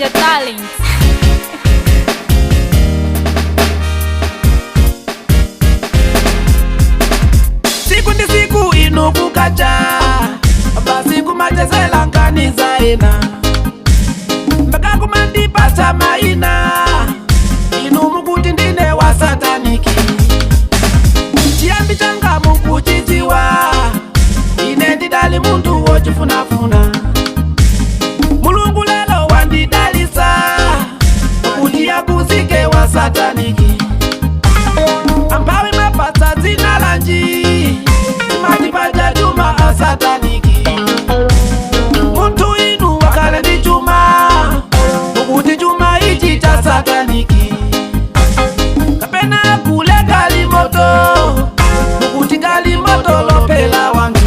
Ninja Talent. Siku ndi siku ino kukacha, basi kumachezela nkaniza ena, mpaka kumandipasa maina inu mukuti ndine wa sataniki. Chiyambi changa mukuchiziwa, ine ndidali muntu wochifunafuna. Mulungu lelo wandidalisa, kuti yakuzike wa sataniki. Ampawi mapasa zina lanji, matipaja juma a sataniki. Muntu inu wakale ndi juma, mukuti juma ichi cha sataniki. Kapena kule gali moto, mukuti gali moto lopela wangu.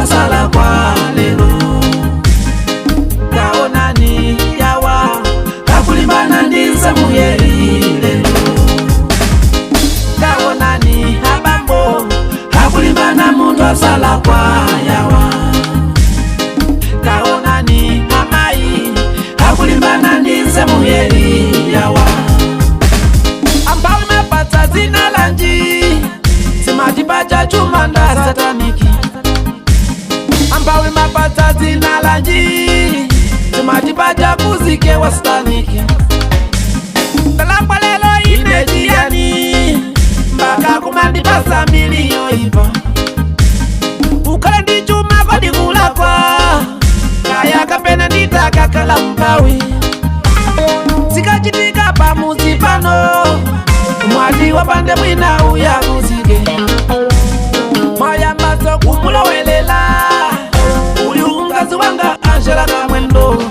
Sala kwa lelo kaonani yawa kakulimbana ndiza muyeri lelo kaonani habambo kakulimbana mundu asala kwa yawa kaonani hamai kakulimbana ndiza muyeri yawa ampawi mapata zina lanji simatipacha chuma nda sataniki ampawi mapata zina lanji simatipacha kuzike wa sataniki. Kalamba lelo inejiani mbaka kumandipasa miliyo ipa ukale ndi chuma kodi kulakwa kaya kapena nditaka kala mpawi sikachitika pamuzi pano mwati wapande mwina uya kuzike mayambaso kumulowelela uliungazi wanga Angela Kamwendo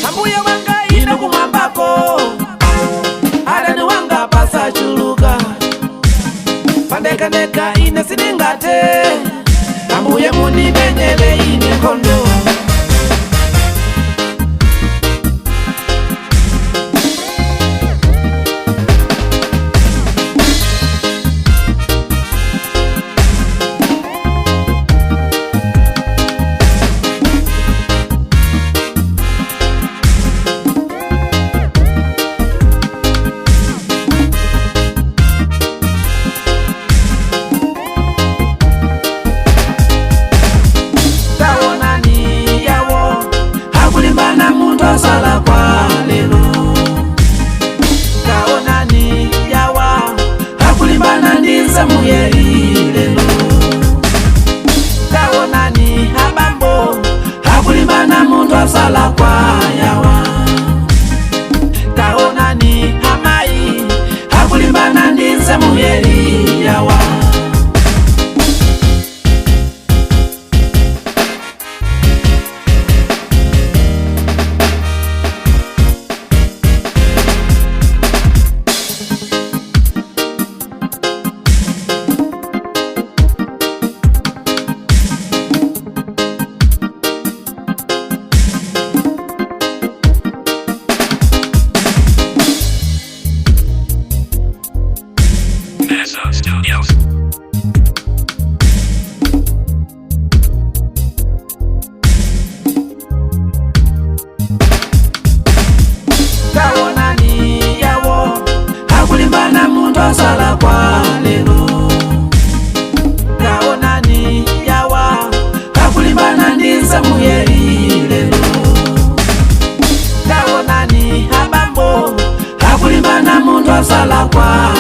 ambuye wanga ine kumwambako adani wanga pasa chuluka pandekandeka ine siningate ambuye mundimenyele ine kondo. Sala kwa lelo kaonani yawa hakulimbana ndiza muyeri lelo kaonani habambo hakulimbana mundu asala kwa yawa kaonani hamai hakulimbana ndiza muyeri yawa. Studios. Kaonani yawo hakulimbana mundu asala kwa lelo kaonani yawa hakulimbana ndiza muyeri lelo kaonani habambo hakulimbana mundu asala kwa